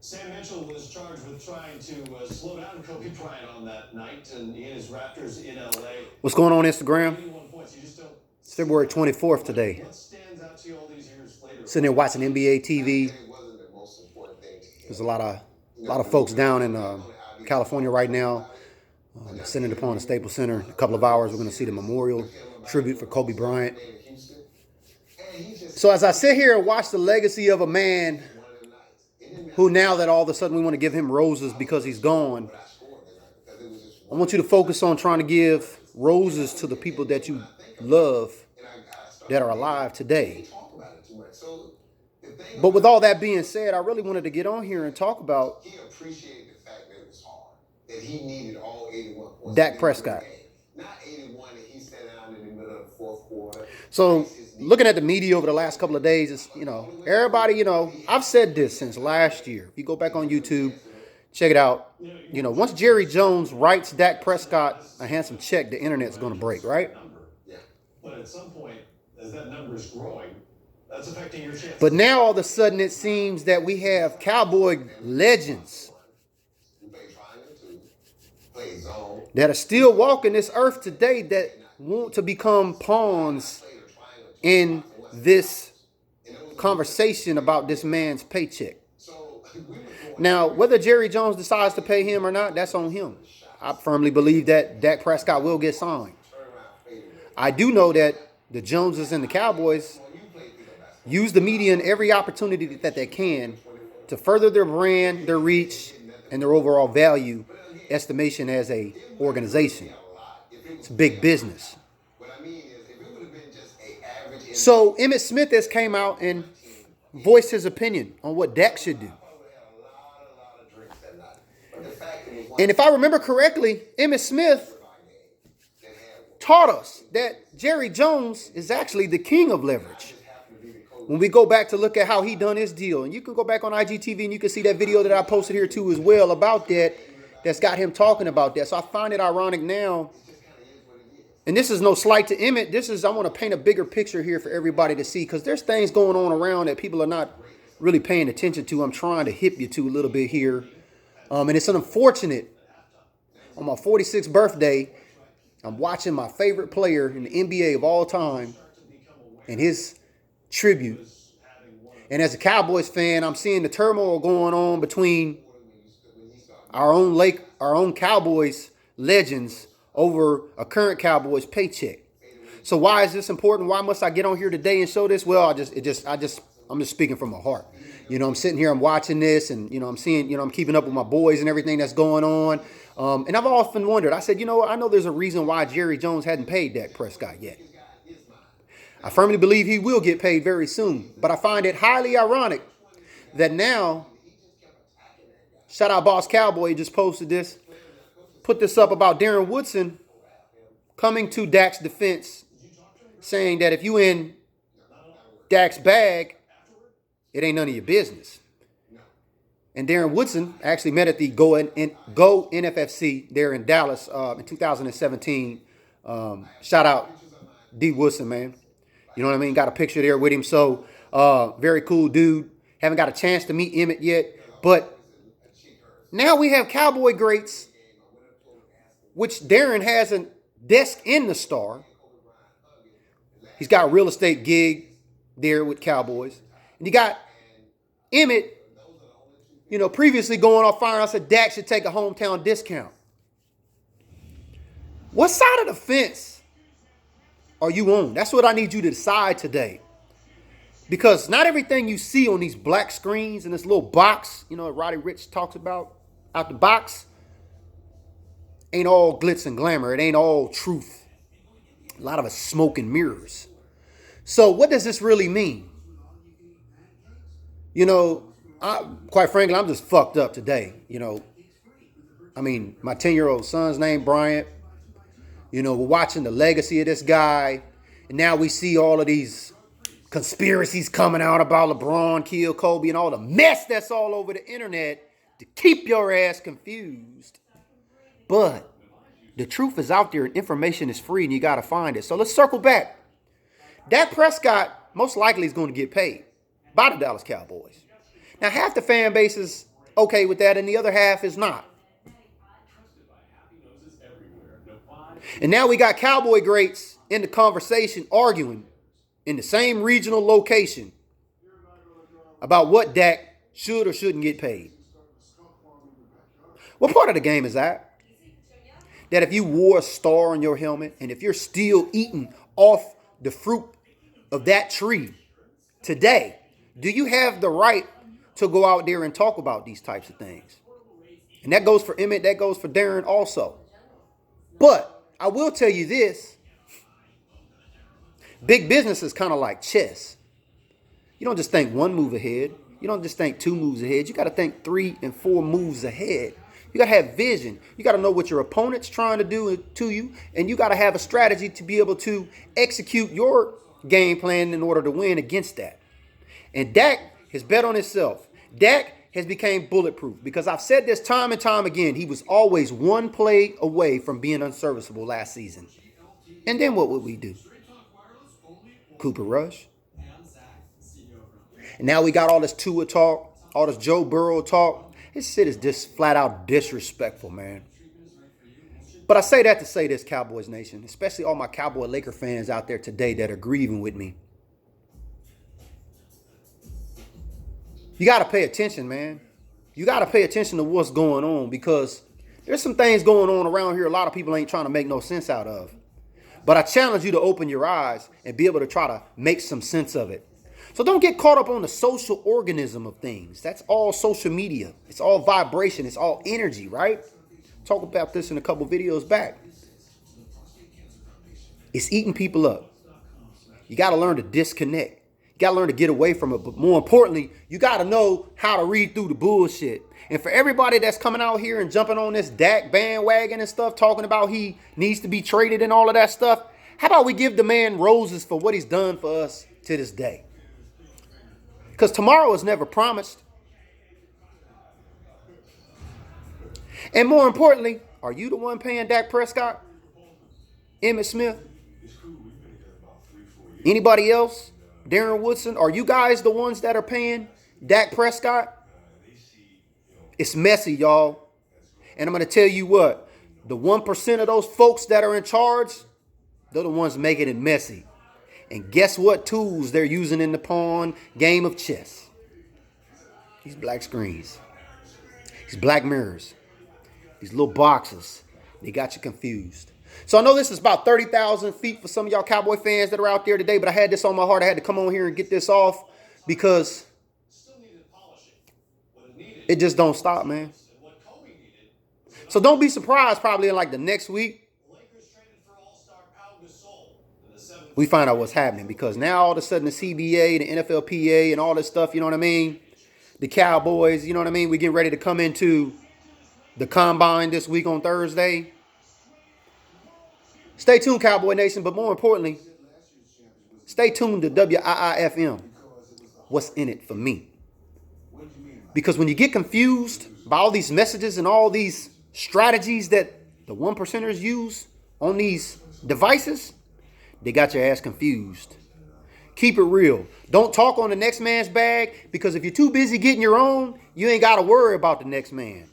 Sam Mitchell was charged with trying to slow down Kobe Bryant on that night, and he and his Raptors in LA. What's going on Instagram? 81 points. You just don't. It's February 24th today. What stands out to you all these years later? Sitting there watching NBA TV. There's a lot of folks down in California right now. Descending upon the Staples Center. In a couple of hours, we're going to see the memorial tribute for Kobe Bryant. So as I sit here and watch the legacy of a man who, now that all of a sudden we want to give him roses because he's gone, I want you to focus on trying to give roses to the people that you love that are alive today. But with all that being said, I really wanted to get on here and talk about Dak Prescott. So looking at the media over the last couple of days, it's, everybody, I've said this since last year. If you go back on YouTube, check it out. Once Jerry Jones writes Dak Prescott a handsome check, the internet's going to break, right? But at some point, as that number is growing, that's affecting your chances. But now all of a sudden it seems that we have Cowboy legends that are still walking this earth today that want to become pawns in this conversation about this man's paycheck. Now, whether Jerry Jones decides to pay him or not, that's on him. I firmly believe that Dak Prescott will get signed. I do know that the Joneses and the Cowboys use the media in every opportunity that they can to further their brand, their reach, and their overall value estimation as a organization. It's big business. So Emmitt Smith has came out and voiced his opinion on what Dak should do. And if I remember correctly, Emmitt Smith taught us that Jerry Jones is actually the king of leverage. When we go back to look at how he done his deal, and you can go back on IGTV and you can see that video that I posted here too as well about that, that's got him talking about that. So I find it ironic now, and this is no slight to Emmitt. I want to paint a bigger picture here for everybody to see, because there's things going on around that people are not really paying attention to. I'm trying to hip you to a little bit here. And it's unfortunate. On my 46th birthday, I'm watching my favorite player in the NBA of all time and his tribute. And as a Cowboys fan, I'm seeing the turmoil going on between our own Cowboys legends over a current Cowboys paycheck. So why is this important? Why must I get on here today and show this? Well, I'm just speaking from my heart. I'm sitting here, I'm watching this, and I'm seeing, I'm keeping up with my boys and everything that's going on. And I've often wondered, I said, I know there's a reason why Jerry Jones hadn't paid Dak Prescott yet. I firmly believe he will get paid very soon. But I find it highly ironic that now, shout out Boss Cowboy, he just posted this, put this up about Darren Woodson coming to Dak's defense, saying that if you in Dak's bag, it ain't none of your business. And Darren Woodson actually met at the Go NFFC there in Dallas in 2017. Shout out D. Woodson, man. You know what I mean? Got a picture there with him. So very cool dude. Haven't got a chance to meet Emmitt yet. But now we have Cowboy greats, which Darren has a desk in the Star. He's got a real estate gig there with Cowboys. And you got Emmitt, previously going off fire. I said Dak should take a hometown discount. What side of the fence are you on? That's what I need you to decide today. Because not everything you see on these black screens in this little box, Roddy Ricch talks about out the box, ain't all glitz and glamour. It ain't all truth. A lot of it's smoke and mirrors. So what does this really mean? Quite frankly, I'm just fucked up today. My 10-year-old son's named Bryant. We're watching the legacy of this guy. And now we see all of these conspiracies coming out about LeBron killed Kobe and all the mess that's all over the internet to keep your ass confused. But the truth is out there and information is free and you got to find it. So let's circle back. Dak Prescott most likely is going to get paid by the Dallas Cowboys. Now, half the fan bases okay with that and the other half is not. And now we got Cowboy greats in the conversation arguing in the same regional location about what Dak should or shouldn't get paid. What part of the game is that? That if you wore a star on your helmet and if you're still eating off the fruit of that tree today, do you have the right to go out there and talk about these types of things? And that goes for Emmett, that goes for Darren also. But I will tell you this. Big business is kind of like chess. You don't just think one move ahead. You don't just think 2 moves ahead. You got to think 3 and 4 moves ahead. You got to have vision. You got to know what your opponent's trying to do to you. And you got to have a strategy to be able to execute your game plan in order to win against that. And Dak has bet on himself. Dak has become bulletproof because I've said this time and time again. He was always one play away from being unserviceable last season. And then what would we do? Cooper Rush. And now we got all this Tua talk, all this Joe Burrow talk. This shit is just flat out disrespectful, man. But I say that to say this, Cowboys Nation, especially all my Cowboy Laker fans out there today that are grieving with me. You got to pay attention, man. You got to pay attention to what's going on because there's some things going on around here a lot of people ain't trying to make no sense out of. But I challenge you to open your eyes and be able to try to make some sense of it. So don't get caught up on the social organism of things. That's all social media. It's all vibration. It's all energy, right? Talk about this in a couple videos back. It's eating people up. You got to learn to disconnect. You got to learn to get away from it. But more importantly, you got to know how to read through the bullshit. And for everybody that's coming out here and jumping on this Dak bandwagon and stuff, talking about he needs to be traded and all of that stuff, how about we give the man roses for what he's done for us to this day? Because tomorrow is never promised. And more importantly, are you the one paying Dak Prescott? Emmitt Smith? Anybody else? Darren Woodson? Are you guys the ones that are paying Dak Prescott? It's messy, y'all. And I'm going to tell you what. The 1% of those folks that are in charge, they're the ones making it messy. And guess what tools they're using in the pawn game of chess? These black screens. These black mirrors. These little boxes. They got you confused. So I know this is about 30,000 feet for some of y'all Cowboy fans that are out there today, but I had this on my heart. I had to come on here and get this off because it just don't stop, man. So don't be surprised probably in like the next week we find out what's happening because now all of a sudden the CBA, the NFLPA, and all this stuff, you know what I mean? The Cowboys, you know what I mean? We're getting ready to come into the combine this week on Thursday. Stay tuned, Cowboy Nation, but more importantly, stay tuned to WIIFM. What's in it for me? Because when you get confused by all these messages and all these strategies that the 1%ers use on these devices, they got your ass confused. Keep it real. Don't talk on the next man's bag because if you're too busy getting your own, you ain't got to worry about the next man.